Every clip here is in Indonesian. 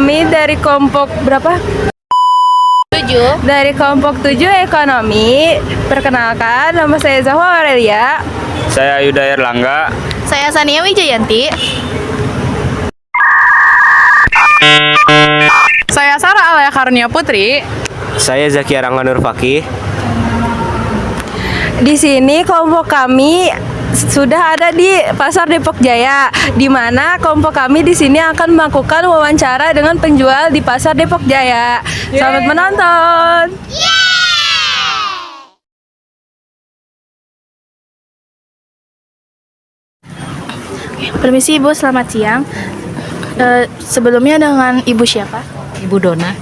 kami dari kelompok berapa? 7. Dari kelompok 7 ekonomi. Perkenalkan, nama saya Zahwa Aurelia. Saya Yuda Erlangga. Saya Sania Wijayanti. Saya Sarah Alaya Karunia Putri. Saya Zaki Arangga Nur Fakih. Di sini kelompok kami sudah ada di Pasar Depok Jaya, di mana kelompok kami di sini akan melakukan wawancara dengan penjual di Pasar Depok Jaya. Selamat menonton. Permisi Ibu, selamat siang. Sebelumnya dengan Ibu siapa? Ibu Dona.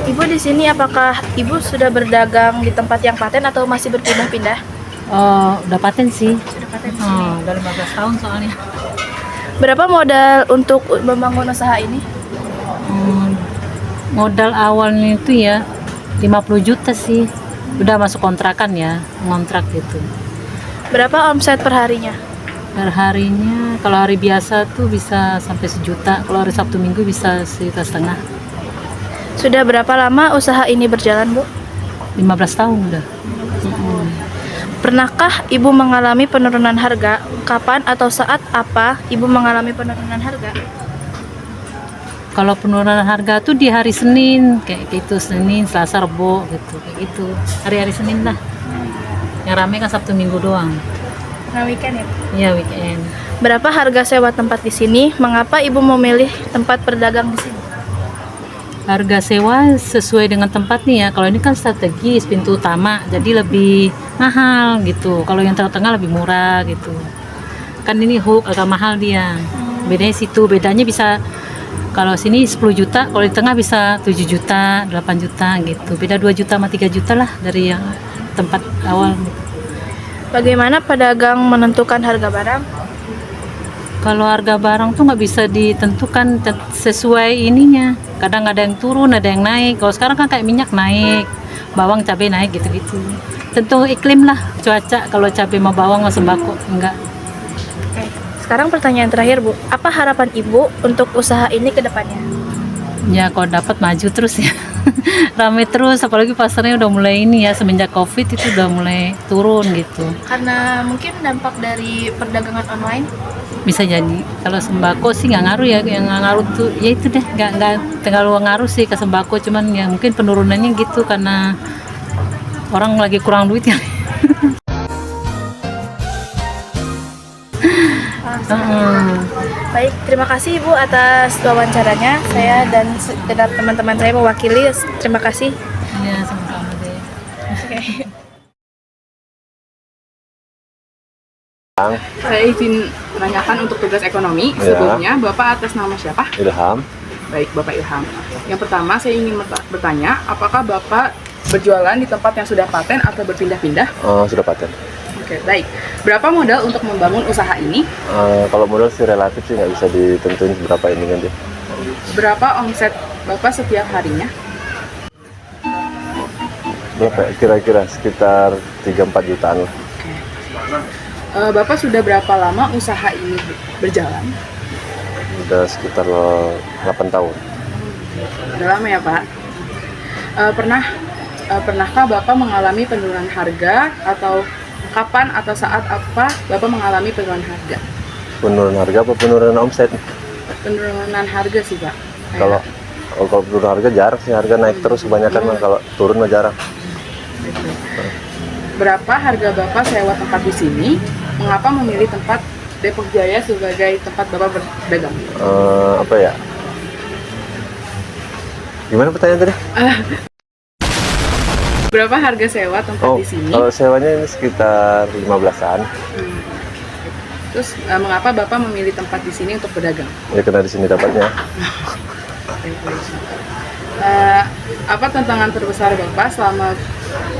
Ibu di sini apakah Ibu sudah berdagang di tempat yang paten atau masih berpindah-pindah? Oh, udah paten sih. Sudah paten di sini. Udah 15 tahun soalnya. Berapa modal untuk membangun usaha ini? Modal awalnya itu ya 50 juta sih. Udah masuk kontrakan ya, ngontrak gitu. Berapa omset perharinya? Perharinya kalau hari biasa tuh bisa sampai 1 juta. Kalau hari Sabtu Minggu bisa 1,5 juta. Sudah berapa lama usaha ini berjalan, Bu? 15 tahun udah. Pernahkah Ibu mengalami penurunan harga? Kapan atau saat apa Ibu mengalami penurunan harga? Kalau penurunan harga tuh di hari Senin, kayak gitu, Senin, Selasa, Rebo gitu, kayak gitu. Hari-hari Senin lah. Yang rame kan Sabtu Minggu doang. Nah, weekend ya? Iya, weekend. Berapa harga sewa tempat di sini? Mengapa Ibu memilih tempat berdagang di sini? Harga sewa sesuai dengan tempat nih ya. Kalau ini kan strategis pintu utama, jadi lebih mahal gitu. Kalau yang tengah-tengah lebih murah gitu. Kan ini hook agak mahal dia. Bedanya situ, bedanya bisa kalau sini 10 juta, kalau di tengah bisa 7 juta, 8 juta gitu. Beda 2 juta sama 3 juta lah dari yang tempat awal. Bagaimana pedagang menentukan harga barang? Kalau harga barang tuh nggak bisa ditentukan sesuai ininya. Kadang ada yang turun, ada yang naik. Kalau sekarang kan kayak minyak naik, bawang cabai naik gitu-gitu. Tentu iklim lah, cuaca. Kalau cabai sama bawang sama sembako enggak. Oke. Sekarang pertanyaan terakhir, Bu. Apa harapan Ibu untuk usaha ini ke depannya? Ya kalau dapat maju terus ya. Rame terus, apalagi pasarnya udah mulai ini ya, semenjak Covid itu udah mulai turun gitu. Karena mungkin dampak dari perdagangan online. Bisa jadi. Kalau sembako sih nggak ngaruh ya, yang nggak ngaruh tuh ya itu deh, nggak terlalu ngaruh sih ke sembako, cuman ya mungkin penurunannya gitu karena orang lagi kurang duit ya. Baik, terima kasih Ibu atas wawancaranya. Saya dan segenap teman-teman saya mewakili. Terima kasih. Iya, sama-sama deh. Oke. Saya izin menanyakan untuk tugas ekonomi. Sebelumnya, Bapak atas nama siapa? Ilham. Baik, Bapak Ilham. Yang pertama, saya ingin bertanya, apakah Bapak berjualan di tempat yang sudah paten atau berpindah-pindah? Sudah paten. Oke, baik. Berapa modal untuk membangun usaha ini? Kalau modal sih relatif sih nggak bisa ditentuin berapa ini kan dia. Berapa omset Bapak setiap harinya? Berapa ya? Kira-kira sekitar 3-4 jutaan lah. Bapak sudah berapa lama usaha ini berjalan? Udah sekitar 8 tahun. Udah lama ya, Pak. Pernahkah Bapak mengalami penurunan harga atau kapan atau saat apa Bapak mengalami penurunan harga? Penurunan harga apa penurunan omset? Penurunan harga sih, Pak. Kalau penurunan harga jarang sih, harga naik terus kebanyakan mah, kalau turun mah jarang. Berapa harga Bapak sewa tempat di sini? Mengapa memilih tempat Depok Jaya sebagai tempat Bapak berdagang? Apa ya? Gimana pertanyaan tadi? Berapa harga sewa tempat di sini? Kalau sewanya ini sekitar 15-an. Terus mengapa Bapak memilih tempat di sini untuk berdagang? Ya karena di sini dapatnya. Apa tantangan terbesar Bapak selama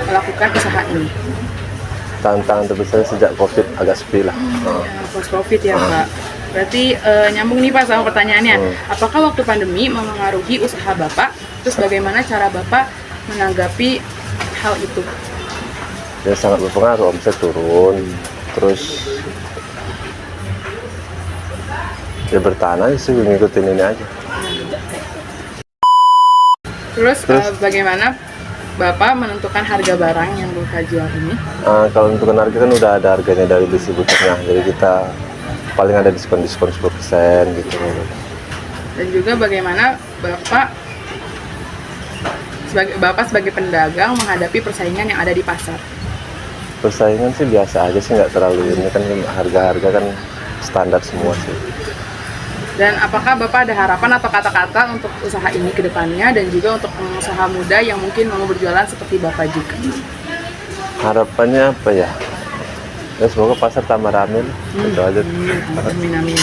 melakukan usaha ini? Tantangan terbesar sejak Covid agak sepi lah. Post Covid ya, Pak. Berarti nyambung nih Pak sama pertanyaannya. Apakah waktu pandemi memengaruhi usaha Bapak? Terus bagaimana cara Bapak menanggapi hal itu? Ya sangat berpengaruh, omset turun. Terus ya bertahan aja sih, ngikutin ini aja. Terus bagaimana Bapak menentukan harga barang yang Bapak jual ini? Kalau menentukan harga kan udah ada harganya dari distributornya, jadi kita paling ada diskon-diskon 10% gitu. Dan juga bagaimana Bapak sebagai pedagang menghadapi persaingan yang ada di pasar? Persaingan sih biasa aja sih, nggak terlalu ini kan harga-harga kan standar semua sih. Dan apakah Bapak ada harapan atau kata-kata untuk usaha ini ke depannya dan juga untuk pengusaha muda yang mungkin mau berjualan seperti Bapak juga? Harapannya apa ya? Ya semoga pasar tambah rame lah. Itu aja. Amin, amin.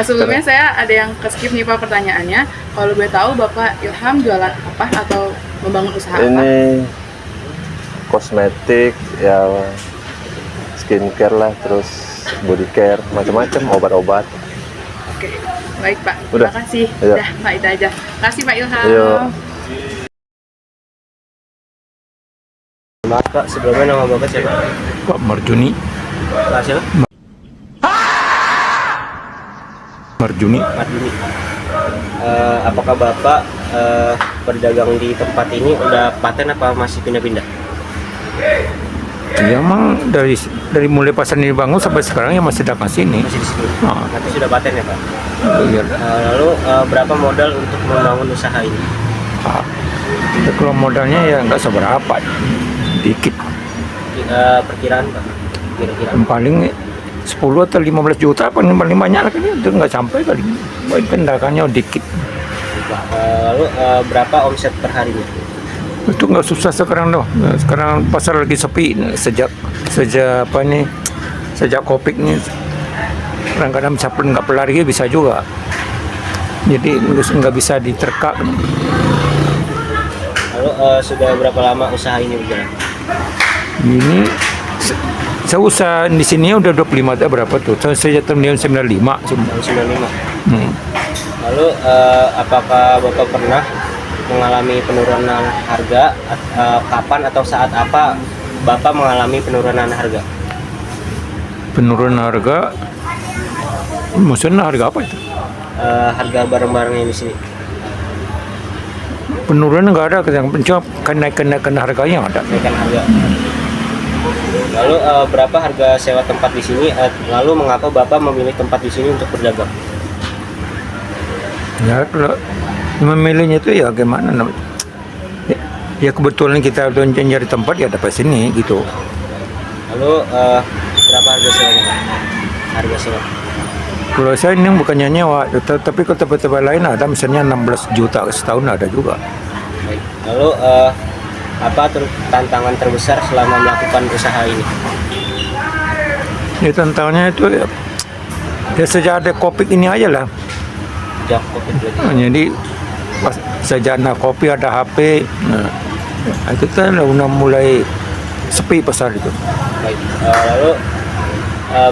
Sebelumnya saya ada yang ke-skip nih Pak pertanyaannya. Kalau boleh tahu Bapak Ilham jualan apa atau membangun usaha apa? Ini kosmetik, ya skincare lah, terus body care, macam-macam, obat-obat. Oke, baik Pak. Udah. Terima kasih. Iya. Udah, Pak, itu aja. Terima kasih Pak Ilham. Iya. Bapak, sebelumnya nama Bapak siapa? Pak Marjuni. Pak siapa? Marjuni. Mardini. Apakah Bapak berdagang di tempat ini udah paten apa masih pindah-pindah? Ya emang dari mulai pasar ini bangun sampai sekarang ya masih dagang sini. Masih di sini. Ah. Nanti sudah paten ya Pak? Iya. Lalu berapa modal untuk membangun usaha ini? Ah. Ya, kalau modalnya ya nggak seberapa, dikit. Perkiraan Pak? Kira-kira? Yang paling 10 atau 15 juta paling banyak lah kan, itu nggak sampai kali. Pendagangnya dikit. Lalu berapa omset per harinya? Itu nggak susah sekarang loh. Sekarang pasar lagi sepi sejak apa nih, sejak Covid nih. Kadang-kadang capek nggak pelari bisa juga. Jadi nggak bisa diterkak. Lalu sudah berapa lama usaha ini berjalan? Ini saya usaha di sini udah 25 tahun berapa tuh? Sejak tahun 95. Tahun 95. Hmm. Lalu apakah Bapak pernah mengalami penurunan harga? Kapan atau saat apa Bapak mengalami penurunan harga? Penurunan harga, maksudnya harga apa itu? Harga barang-barang yang di sini. Penurunan nggak ada, cuma kenaikan harganya ada. Kenaikan harga. Lalu berapa harga sewa tempat di sini? Lalu mengapa Bapak memilih tempat di sini untuk berdagang? Ya kalau memilihnya itu ya gimana namanya? Ya kebetulan kita udah nyari tempat ya dapat sini gitu. Lalu berapa harga sewanya, Pak? Harga sewa. Kalau saya ini bukannya nyewa, tapi kalau tempat-tempat lain ada misalnya 16 juta setahun ada juga. Baik. Lalu apa tantangan terbesar selama melakukan usaha ini? Ya tantangannya itu ya sejak ada Covid ini aja lah. Sejak Covid berarti. Jadi pas sejak ada kopi ada HP, nah, itu kan udah mulai sepi pasar itu. Baik. Lalu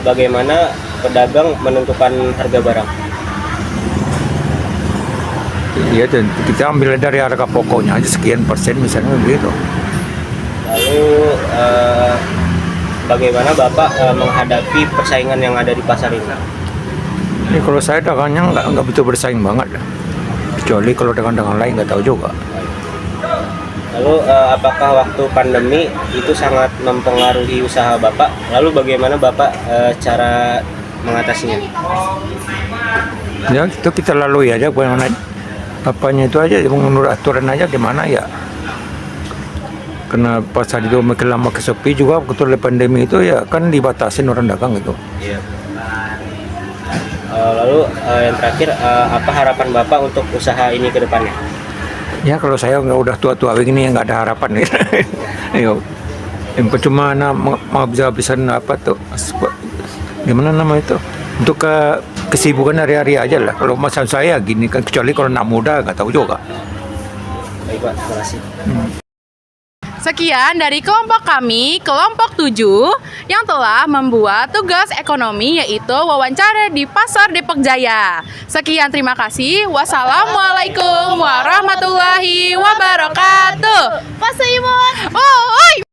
bagaimana pedagang menentukan harga barang? Iya, dan kita ambil dari harga pokoknya aja sekian persen misalnya begitu. Lalu bagaimana Bapak menghadapi persaingan yang ada di pasar ini? Ini kalau saya dagangnya nggak betul bersaing banget lah. Kecuali kalau dagang-dagang lain nggak tahu juga. Lalu apakah waktu pandemi itu sangat mempengaruhi usaha Bapak? Lalu bagaimana Bapak cara mengatasinya? Ya itu kita lalui aja, bagaimana apanya itu aja, menurut aturan aja gimana ya. Karena pasar itu makin lama kesepi juga, kebetulan pandemi itu ya kan dibatasin orang dagang gitu. Iya. Lalu yang terakhir, apa harapan Bapak untuk usaha ini ke depannya? Ya kalau saya nggak udah tua-tua begini ya nggak ada harapan gitu. Ayo, yang cuma mau bisa-habisan apa tuh? Gimana nama itu? Untuk kesibukan hari-hari aja lah. Kalau masa saya gini kan, kecuali kalau anak muda nggak tahu juga. Baik Pak, terima kasih. Sekian dari kelompok kami, kelompok 7, yang telah membuat tugas ekonomi yaitu wawancara di Pasar Depok Jaya. Sekian, terima kasih. Wassalamualaikum warahmatullahi wabarakatuh. Pak Saimun. Oh, oi.